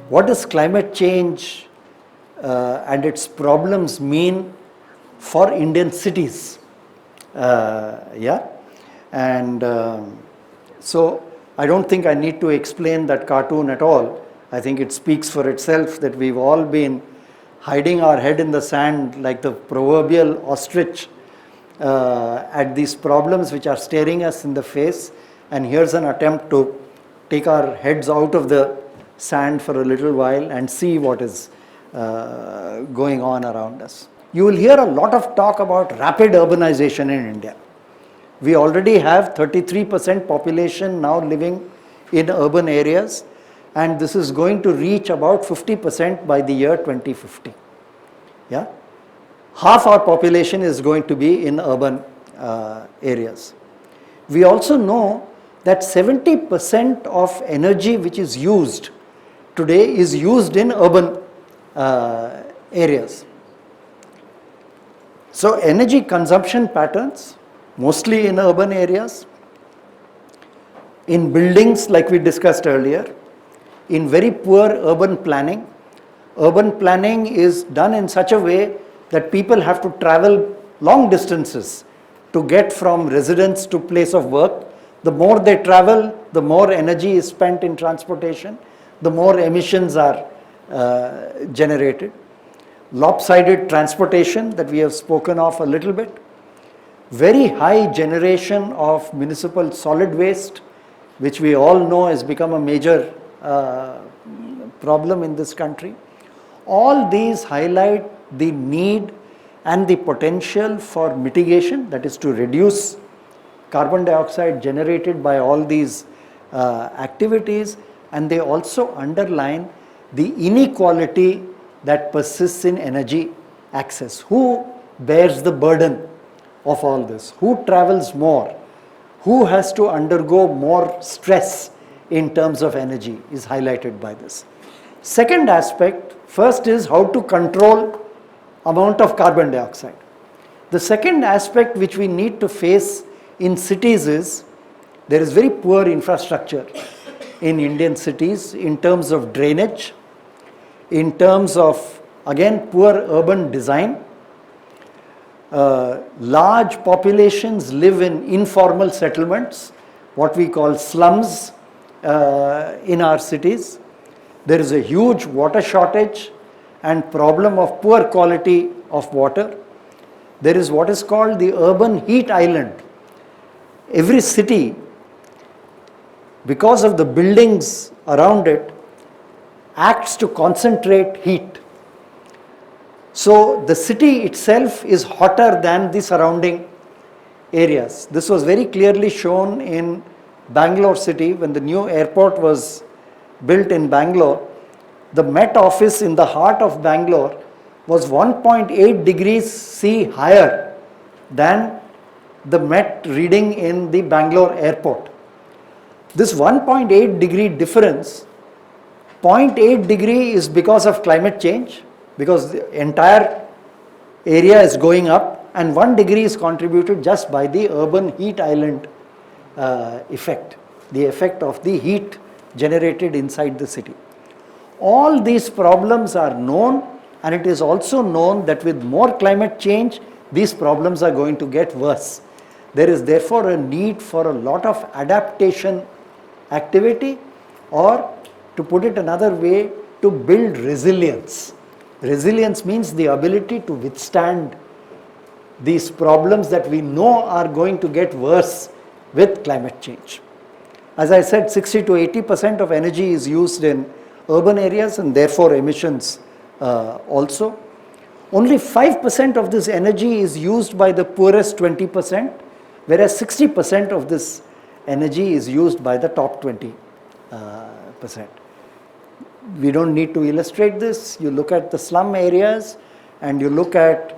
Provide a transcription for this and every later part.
What does climate change and its problems mean for Indian cities? Yeah, and so I don't think I need to explain that cartoon at all. I think it speaks for itself that we've all been hiding our head in the sand like the proverbial ostrich at these problems which are staring us in the face, and here's an attempt to take our heads out of the sand for a little while and see what is going on around us. You will hear a lot of talk about rapid urbanization in India. We already have 33% population now living in urban areas, and this is going to reach about 50% by the year 2050. Yeah? Half our population is going to be in urban areas. We also know that 70% of energy which is used today is used in urban areas. So energy consumption patterns, mostly in urban areas, in buildings like we discussed earlier, in very poor urban planning. Urban planning is done in such a way that people have to travel long distances to get from residence to place of work. The more they travel, the more energy is spent in transportation, the more emissions are generated. Lopsided transportation that we have spoken of a little bit. Very high generation of municipal solid waste, which we all know has become a major problem in this country. All these highlight the need and the potential for mitigation, that is to reduce carbon dioxide generated by all these activities, and they also underline the inequality that persists in energy access. Who bears the burden of all this? Who travels more? Who has to undergo more stress in terms of energy is highlighted by this. Second aspect, first is how to control amount of carbon dioxide. The second aspect which we need to face in cities is there is very poor infrastructure in Indian cities in terms of drainage, in terms of again poor urban design. Large populations live in informal settlements, what we call slums in our cities. There is a huge water shortage and problem of poor quality of water. There is what is called the urban heat island. Every city, because of the buildings around it, acts to concentrate heat. So the city itself is hotter than the surrounding areas. This was very clearly shown in Bangalore city when the new airport was built in Bangalore. The Met office in the heart of Bangalore was 1.8 degrees C higher than the Met reading in the Bangalore airport. This 1.8 degree difference, 0.8 degree is because of climate change, because the entire area is going up, and 1 degree is contributed just by the urban heat island effect, the effect of the heat generated inside the city. All these problems are known, and it is also known that with more climate change, these problems are going to get worse. There is therefore a need for a lot of adaptation activity, or to put it another way, to build resilience. Resilience means the ability to withstand these problems that we know are going to get worse with climate change. As I said, 60 to 80% of energy is used in urban areas, and therefore emissions also. Only 5% of this energy is used by the poorest 20%, whereas 60% of this energy is used by the top 20%. We don't need to illustrate this. You look at the slum areas and you look at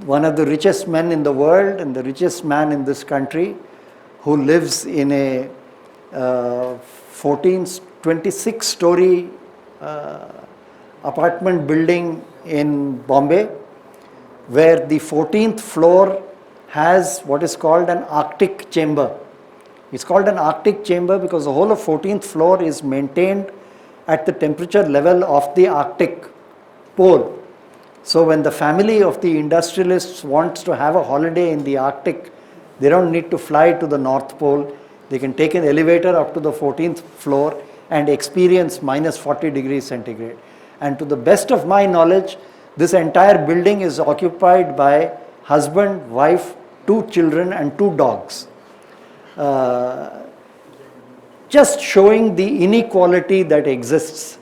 one of the richest men in the world and the richest man in this country who lives in a 26-story apartment building in Bombay. where the 14th floor has what is called an Arctic chamber. It's called an Arctic chamber because the whole of 14th floor is maintained at the temperature level of the Arctic pole. So when the family of the industrialists wants to have a holiday in the Arctic, they don't need to fly to the North Pole. They can take an elevator up to the 14th floor and experience minus 40 degrees centigrade. And to the best of my knowledge, this entire building is occupied by husband, wife, 2 children and 2 dogs. Just showing the inequality that exists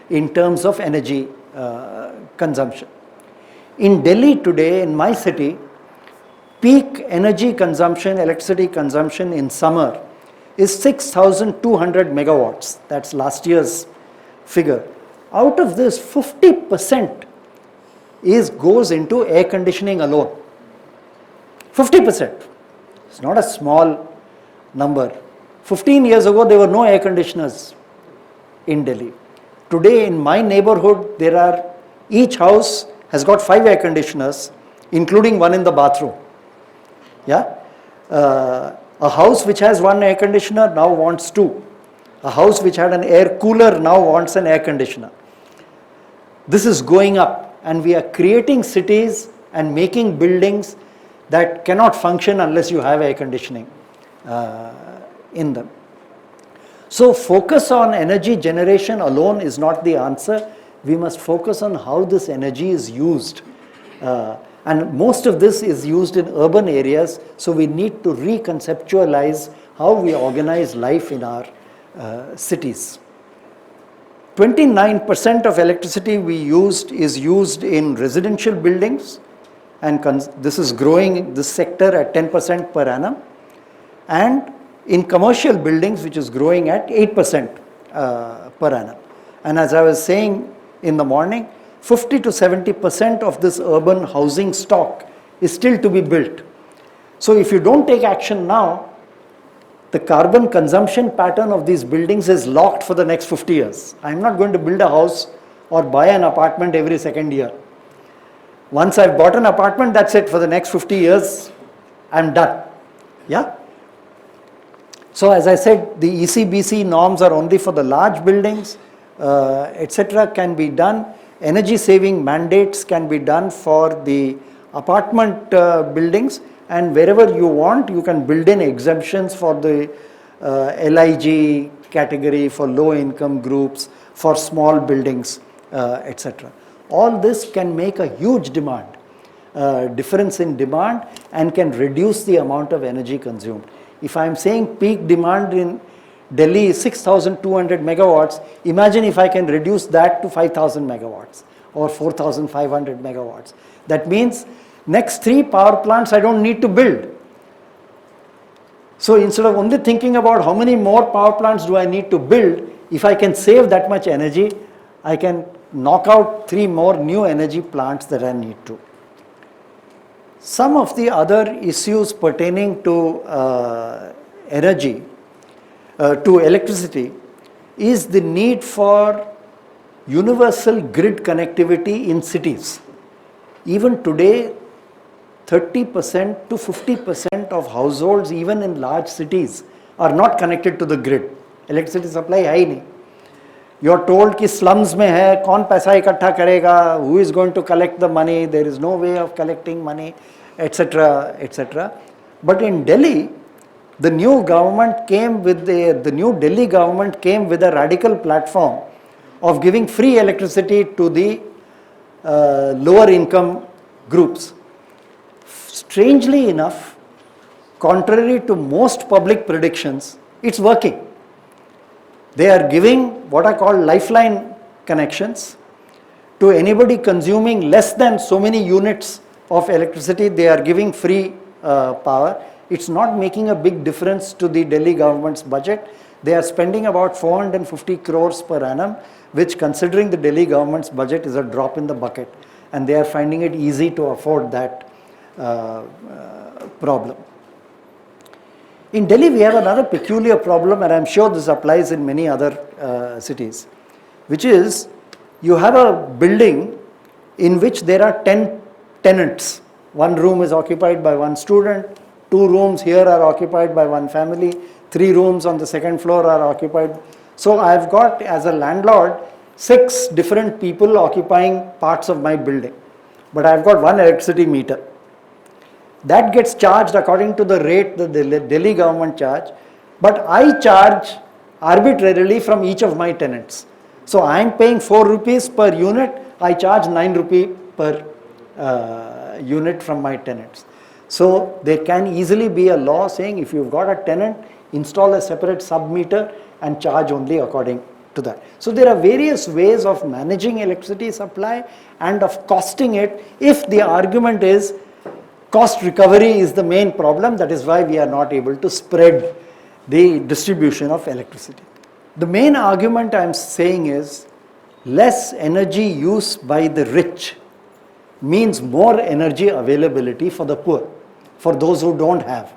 in terms of energy consumption. In Delhi today, in my city, peak energy consumption, electricity consumption in summer is 6,200 megawatts. That's last year's figure. Out of this, 50% goes into air conditioning alone. 50%. It's not a small number. 15 years ago, there were no air conditioners in Delhi. Today, in my neighborhood, each house has got 5 air conditioners, including one in the bathroom. Yeah? A house which has 1 air conditioner now wants 2. A house which had an air cooler now wants an air conditioner. This is going up, and we are creating cities and making buildings that cannot function unless you have air conditioning in them. So focus on energy generation alone is not the answer. We must focus on how this energy is used. And most of this is used in urban areas, so we need to reconceptualize how we organize life in our cities. 29% of electricity we used is used in residential buildings, and this is growing this sector at 10% per annum, and in commercial buildings, which is growing at 8% per annum. And as I was saying in the morning, 50 to 70% of this urban housing stock is still to be built. So if you don't take action now, the carbon consumption pattern of these buildings is locked for the next 50 years. I'm not going to build a house or buy an apartment every second year. Once I've bought an apartment, that's it. For the next 50 years, I'm done. Yeah? So as I said, the ECBC norms are only for the large buildings, etc. can be done. Energy saving mandates can be done for the apartment buildings, and wherever you want, you can build in exemptions for the LIG category, for low income groups, for small buildings, etc. All this can make a huge difference in demand, and can reduce the amount of energy consumed. If I am saying peak demand in Delhi is 6,200 megawatts, imagine if I can reduce that to 5,000 megawatts or 4,500 megawatts. That means next 3 power plants I don't need to build. So instead of only thinking about how many more power plants do I need to build, if I can save that much energy, I can knock out 3 more new energy plants that I need to. Some of the other issues pertaining to energy, to electricity, is the need for universal grid connectivity in cities. Even today, 30% to 50% of households, even in large cities, are not connected to the grid. Electricity supply है ही नहीं. You're told कि slums में है, कौन पैसा इकट्ठा करेगा, who is going to collect the money, there is no way of collecting money, etc., etc. But in Delhi, the new government came with the new Delhi government came with a radical platform of giving free electricity to the lower income groups. Strangely enough, contrary to most public predictions, it's working. They are giving what are called lifeline connections to anybody consuming less than so many units of electricity. They are giving free power. It's not making a big difference to the Delhi government's budget. They are spending about 450 crores per annum, which, considering the Delhi government's budget, is a drop in the bucket. And they are finding it easy to afford that problem. In Delhi, we have another peculiar problem, and I'm sure this applies in many other cities, which is you have a building in which there are 10 tenants. One room is occupied by one student, 2 rooms here are occupied by one family, 3 rooms on the second floor are occupied. So I've got, as a landlord, 6 different people occupying parts of my building. But I've got one electricity meter. That gets charged according to the rate that the Delhi government charge, but I charge arbitrarily from each of my tenants. So I am paying 4 rupees per unit, I charge 9 rupee per unit from my tenants. So there can easily be a law saying if you've got a tenant, install a separate sub meter and charge only according to that. So there are various ways of managing electricity supply and of costing it if the argument is cost recovery is the main problem, that is why we are not able to spread the distribution of electricity. The main argument I am saying is less energy use by the rich means more energy availability for the poor, for those who don't have.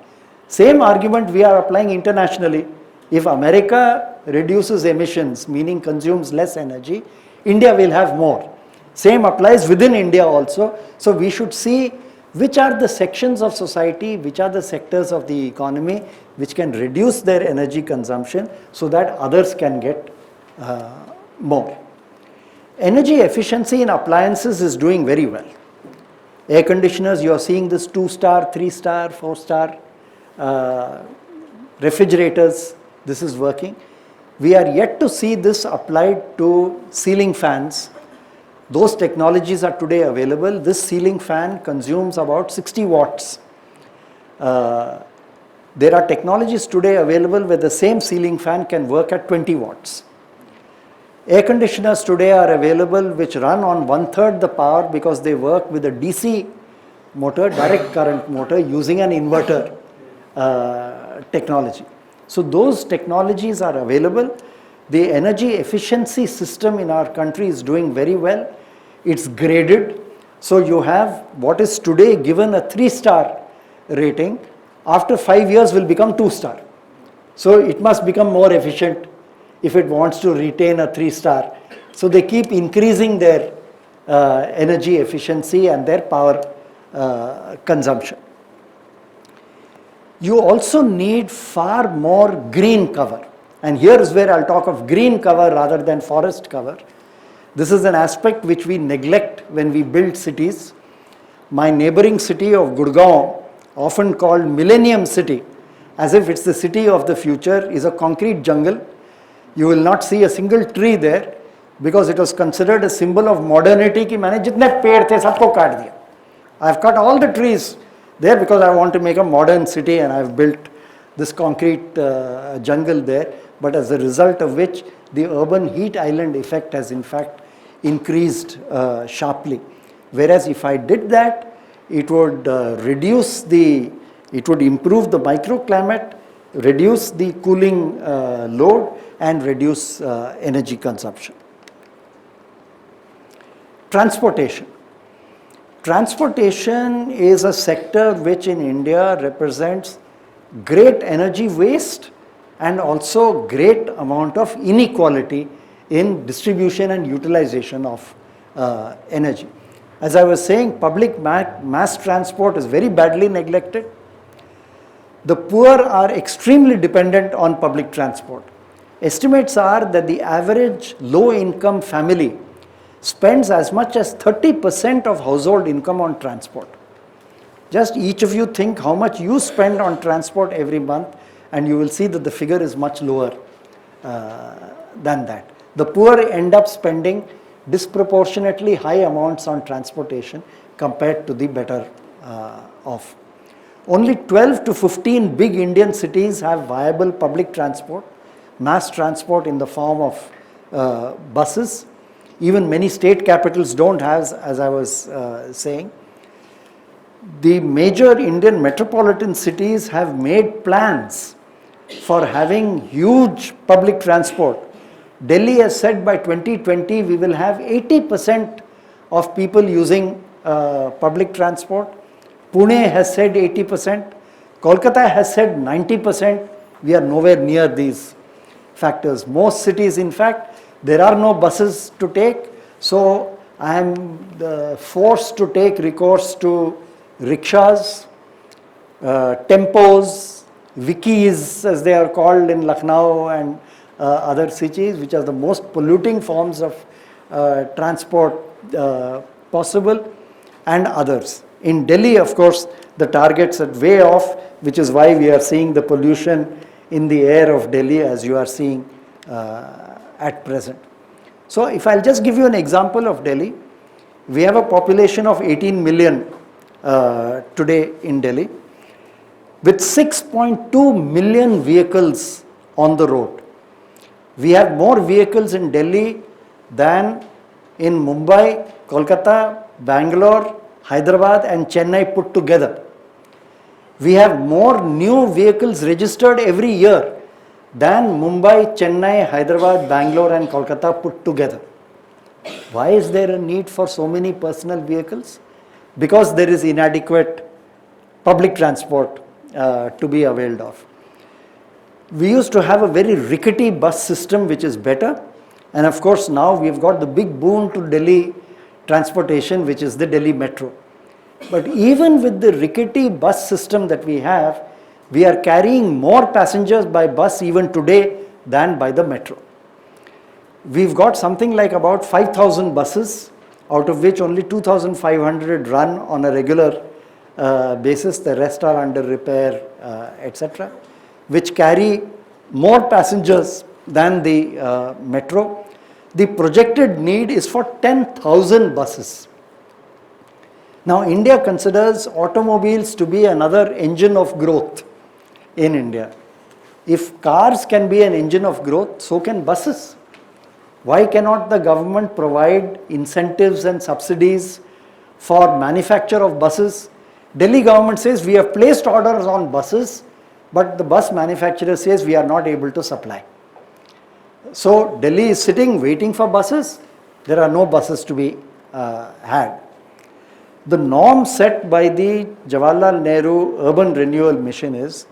Same argument we are applying internationally. If America reduces emissions, meaning consumes less energy, India will have more. Same applies within India also. So we should see which are the sections of society, which are the sectors of the economy which can reduce their energy consumption so that others can get more. Energy efficiency in appliances is doing very well. Air conditioners, you are seeing this 2-star, 3-star, 4-star. Refrigerators, this is working. We are yet to see this applied to ceiling fans. Those technologies are today available. This ceiling fan consumes about 60 watts. There are technologies today available where the same ceiling fan can work at 20 watts. Air conditioners today are available which run on 1/3 the power because they work with a DC motor, direct current motor, using an inverter technology. So those technologies are available. The energy efficiency system in our country is doing very well. It's graded. So you have what is today given a 3-star rating, after 5 years will become 2-star. So it must become more efficient if it wants to retain a 3-star. So they keep increasing their energy efficiency and their power consumption. You also need far more green cover. And here is where I'll talk of green cover rather than forest cover. This is an aspect which we neglect when we build cities. My neighboring city of Gurgaon, often called Millennium City, as if it's the city of the future, is a concrete jungle. You will not see a single tree there because it was considered a symbol of modernity कि मैंने जितने पेड़ थे सबको काट दिया. I've cut all the trees there because I want to make a modern city and I've built this concrete jungle there, but as a result of which the urban heat island effect has in fact increased sharply. Whereas if I did that, it would it would improve the microclimate, reduce the cooling load and reduce energy consumption. Transportation. Transportation is a sector which in India represents great energy waste and also great amount of inequality in distribution and utilization of energy. As I was saying, public mass transport is very badly neglected. The poor are extremely dependent on public transport. Estimates are that the average low-income family spends as much as 30% of household income on transport. Just each of you think how much you spend on transport every month and you will see that the figure is much lower than that. The poor end up spending disproportionately high amounts on transportation compared to the better off. Only 12 to 15 big Indian cities have viable public transport, mass transport in the form of buses. Even many state capitals don't have, as I was saying. The major Indian metropolitan cities have made plans for having huge public transport. Delhi has said by 2020 we will have 80% of people using public transport. Pune has said 80%. Kolkata has said 90%. We are nowhere near these factors. Most cities, in fact, there are no buses to take. So I am forced to take recourse to rickshaws, tempos, wikis as they are called in Lucknow and other cities, which are the most polluting forms of transport possible, and others. In Delhi, of course, the targets are way off, which is why we are seeing the pollution in the air of Delhi as you are seeing at present. So if I'll just give you an example of Delhi, we have a population of 18 million today in Delhi, with 6.2 million vehicles on the road. We have more vehicles in Delhi than in Mumbai, Kolkata, Bangalore, Hyderabad and Chennai put together. We have more new vehicles registered every year than Mumbai, Chennai, Hyderabad, Bangalore and Kolkata put together. Why is there a need for so many personal vehicles? Because there is inadequate public transport to be availed of. We used to have a very rickety bus system which is better, and of course now we've got the big boon to Delhi transportation, which is the Delhi Metro. But even with the rickety bus system that we have, we are carrying more passengers by bus even today than by the metro. We've got something like about 5,000 buses, out of which only 2,500 run on a regular basis. The rest are under repair, etc., which carry more passengers than the metro. The projected need is for 10,000 buses. Now, India considers automobiles to be another engine of growth in India. If cars can be an engine of growth, so can buses. Why cannot the government provide incentives and subsidies for manufacture of buses? Delhi government says we have placed orders on buses, but the bus manufacturer says we are not able to supply. So Delhi is sitting waiting for buses. There are no buses to be had. The norm set by the Jawaharlal Nehru Urban Renewal Mission is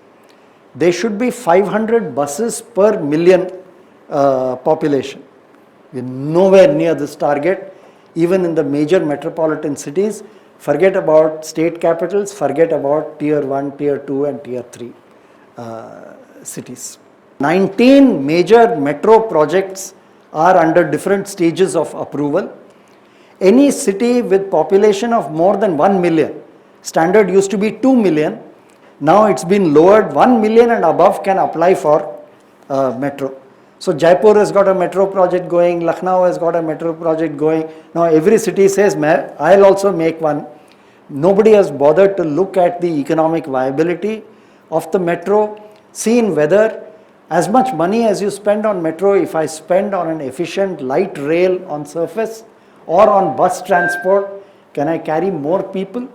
there should be 500 buses per million population. We are nowhere near this target, even in the major metropolitan cities. Forget about state capitals, forget about tier 1, tier 2 and tier 3 cities. 19 major metro projects are under different stages of approval. Any city with population of more than 1 million, standard used to be 2 million, now it's been lowered, 1 million and above can apply for metro. So Jaipur has got a metro project going, Lucknow has got a metro project going. Now every city says, I'll also make one. Nobody has bothered to look at the economic viability of the metro, seen whether as much money as you spend on metro, if I spend on an efficient light rail on surface or on bus transport, can I carry more people?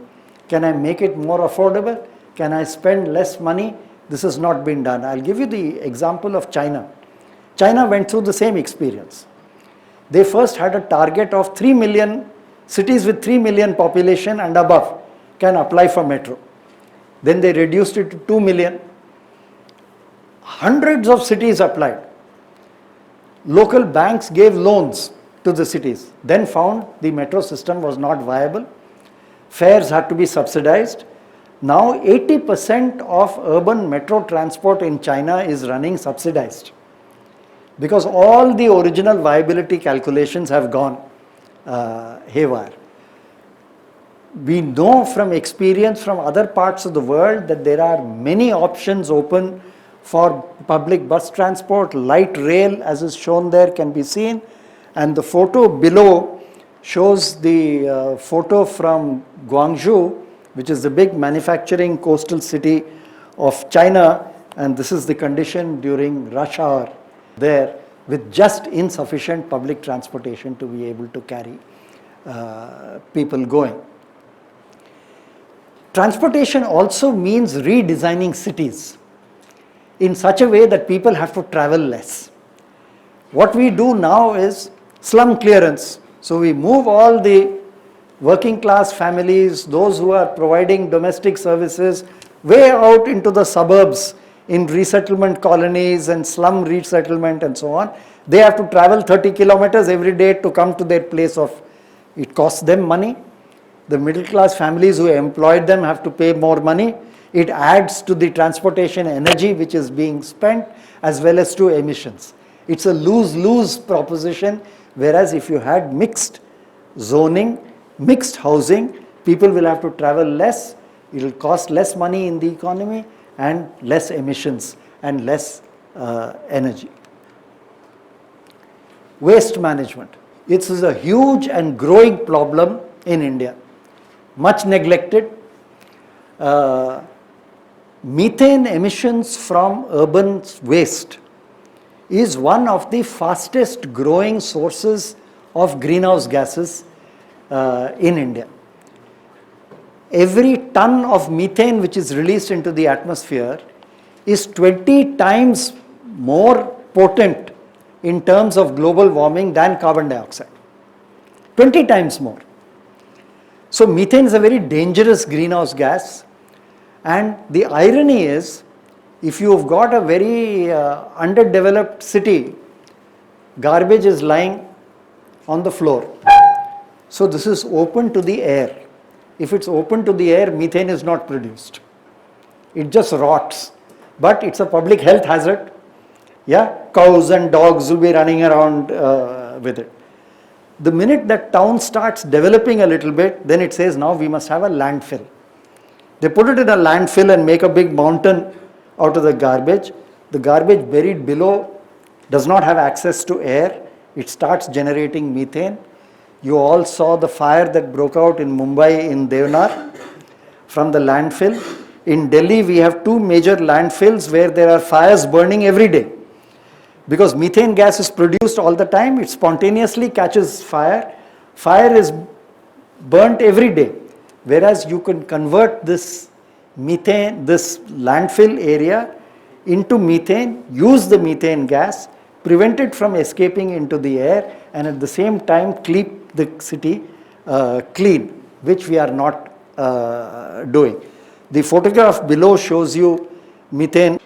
Can I make it more affordable? Can I spend less money? This has not been done. I'll give you the example of China. China went through the same experience. They first had a target of 3 million, cities with 3 million population and above can apply for metro. Then they reduced it to 2 million. Hundreds of cities applied. Local banks gave loans to the cities, then found the metro system was not viable. Fares had to be subsidized. Now 80% of urban metro transport in China is running subsidized, because all the original viability calculations have gone haywire. We know from experience from other parts of the world that there are many options open for public bus transport. Light rail, as is shown there, can be seen, and the photo below shows the photo from Guangzhou, which is the big manufacturing coastal city of China, and this is the condition during rush hour there, with just insufficient public transportation to be able to carry people going. Transportation also means redesigning cities in such a way that people have to travel less. What we do now is slum clearance. So we move all the working class families, those who are providing domestic services, way out into the suburbs in resettlement colonies and slum resettlement and so on. They have to travel 30 kilometers every day to come to their place of It costs them money. The middle class families who employed them have to pay more money. It adds to the transportation energy which is being spent as well as to emissions. It's a lose-lose proposition, whereas if you had mixed zoning, mixed housing, people will have to travel less, it will cost less money in the economy and less emissions and less energy. Waste management. It is a huge and growing problem in India, much neglected. Methane emissions from urban waste is one of the fastest growing sources of greenhouse gases in India. Every ton of methane which is released into the atmosphere is 20 times more potent in terms of global warming than carbon dioxide. 20 times more. So methane is a very dangerous greenhouse gas, and the irony is, if you have got a very underdeveloped city, garbage is lying on the floor. So this is open to the air. If it's open to the air, methane is not produced. It just rots. But it's a public health hazard. Yeah, cows and dogs will be running around with it. The minute that town starts developing a little bit, then it says now we must have a landfill. They put it in a landfill and make a big mountain out of the garbage. The garbage buried below does not have access to air. It starts generating methane. You all saw the fire that broke out in Mumbai in Devnar from the landfill. In Delhi, we have two major landfills where there are fires burning every day. Because methane gas is produced all the time, it spontaneously catches fire. Fire is burnt every day. Whereas you can convert this methane, this landfill area into methane, use the methane gas, prevent it from escaping into the air, and at the same time keep the city clean, which we are not doing. The photograph below shows you methane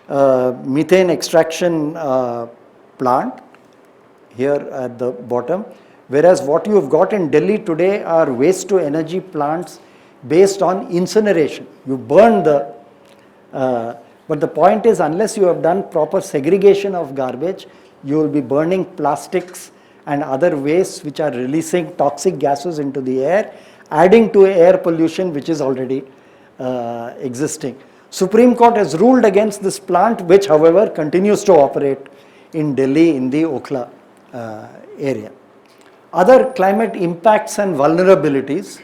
extraction plant here at the bottom, whereas what you have got in Delhi today are waste to energy plants based on incineration. You burn the, but the point is, unless you have done proper segregation of garbage, you will be burning plastics and other wastes which are releasing toxic gases into the air, adding to air pollution which is already existing. Supreme Court has ruled against this plant, which however continues to operate in Delhi in the Okhla area. Other climate impacts and vulnerabilities.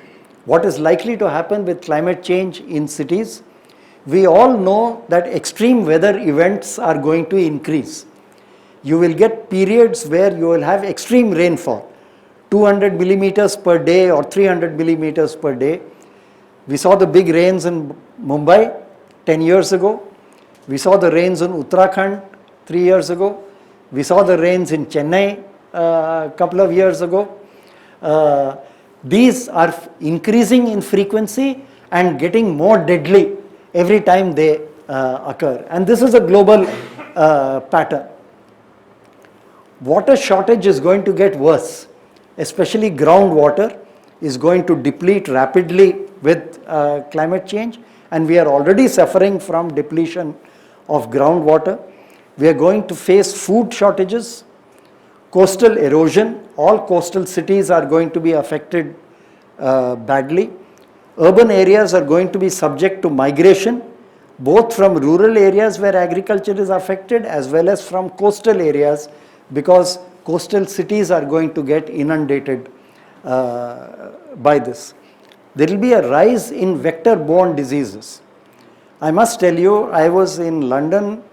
What is likely to happen with climate change in cities? We all know that extreme weather events are going to increase. You will get periods where you will have extreme rainfall, 200 millimeters per day or 300 millimeters per day. We saw the big rains in Mumbai 10 years ago. We saw the rains in Uttarakhand 3 years ago. We saw the rains in Chennai a couple of years ago. These are increasing in frequency and getting more deadly every time they occur. And this is a global pattern. Water shortage is going to get worse, especially groundwater is going to deplete rapidly with climate change, and we are already suffering from depletion of groundwater. We are going to face food shortages, coastal erosion. All coastal cities are going to be affected badly. Urban areas are going to be subject to migration, both from rural areas where agriculture is affected as well as from coastal areas, because coastal cities are going to get inundated by this. There will be a rise in vector-borne diseases. I must tell you, I was in London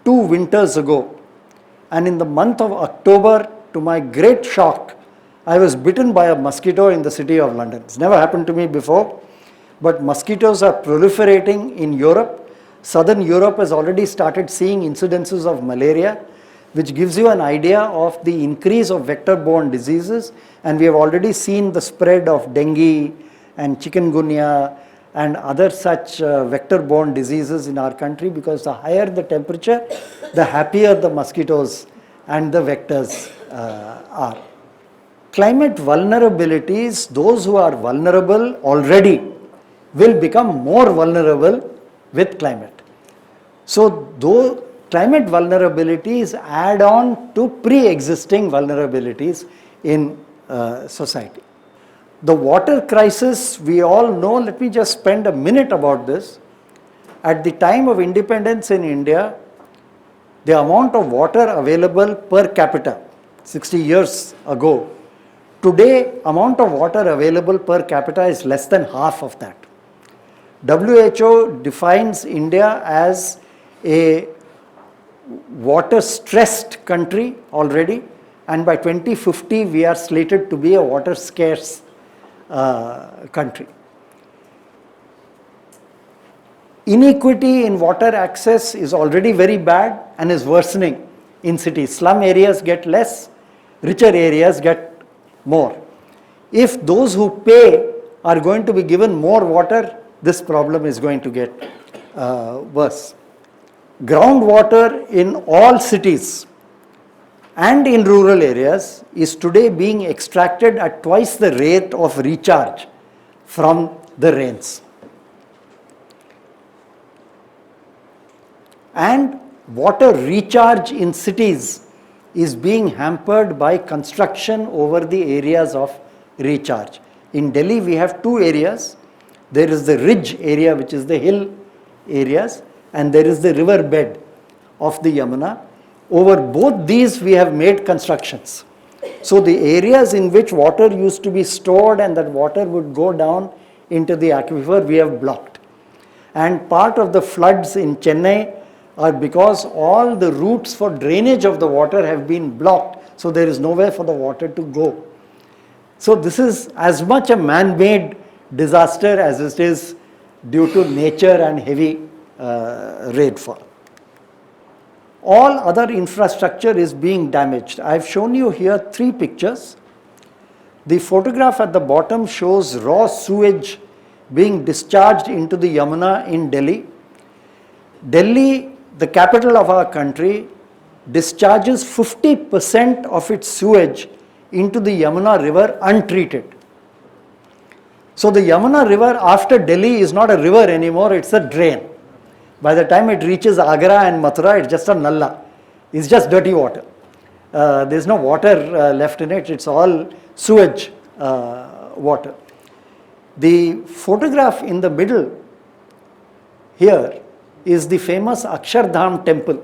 2 winters ago, and in the month of October, to my great shock, I was bitten by a mosquito in the city of London. It's never happened to me before, but mosquitoes are proliferating in Europe. Southern Europe has already started seeing incidences of malaria, which gives you an idea of the increase of vector-borne diseases, and we have already seen the spread of dengue and chikungunya and other such vector-borne diseases in our country, because the higher the temperature, the happier the mosquitoes and the vectors are. climate vulnerabilities, those who are vulnerable already will become more vulnerable with climate. So, though climate vulnerabilities add on to pre-existing vulnerabilities in society. The water crisis, we all know, let me just spend a minute about this. At the time of independence in India, the amount of water available per capita, 60 years ago, today amount of water available per capita is less than half of that. WHO defines India as a water stressed country already, and by 2050 we are slated to be a water scarce country. Inequity in water access is already very bad and is worsening in cities. Slum areas get less, richer areas get more. If those who pay are going to be given more water, this problem is going to get worse. Groundwater in all cities and in rural areas is today being extracted at twice the rate of recharge from the rains. And water recharge in cities is being hampered by construction over the areas of recharge. In Delhi, we have two areas. There is the ridge area, which is the hill areas, and there is the river bed of the Yamuna. Over both these, we have made constructions. So the areas in which water used to be stored and that water would go down into the aquifer, we have blocked. And part of the floods in Chennai are because all the routes for drainage of the water have been blocked, so there is nowhere for the water to go. So this is as much a man-made disaster as it is due to nature and heavy rainfall. All other infrastructure is being damaged. I have shown you here three pictures. The photograph at the bottom shows raw sewage being discharged into the Yamuna in Delhi. Delhi, the capital of our country, discharges 50% of its sewage into the Yamuna river untreated. So the Yamuna river after Delhi is not a river anymore, it's a drain. By the time it reaches Agra and Mathura, it's just a nalla. It's just dirty water. There's no water left in it, it's all sewage water. The photograph in the middle here is the famous Akshardham temple.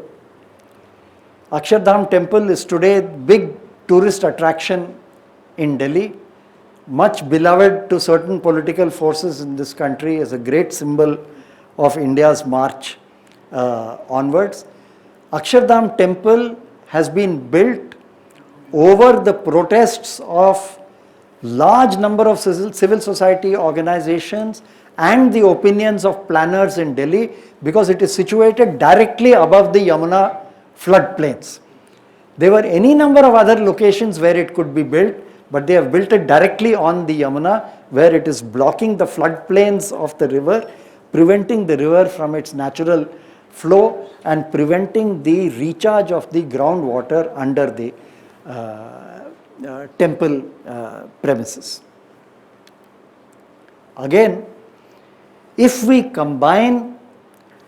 Akshardham temple is today a big tourist attraction in Delhi, much beloved to certain political forces in this country, as a great symbol of India's march onwards. Akshardham temple has been built over the protests of large number of civil society organizations and the opinions of planners in Delhi, because it is situated directly above the Yamuna floodplains. There were any number of other locations where it could be built, but they have built it directly on the Yamuna, where it is blocking the floodplains of the river, preventing the river from its natural flow and preventing the recharge of the groundwater under the temple premises. Again, if we combine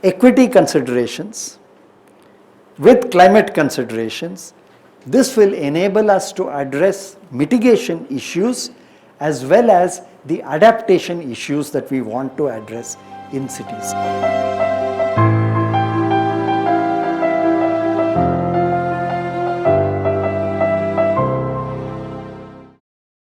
equity considerations with climate considerations, this will enable us to address mitigation issues as well as the adaptation issues that we want to address in cities.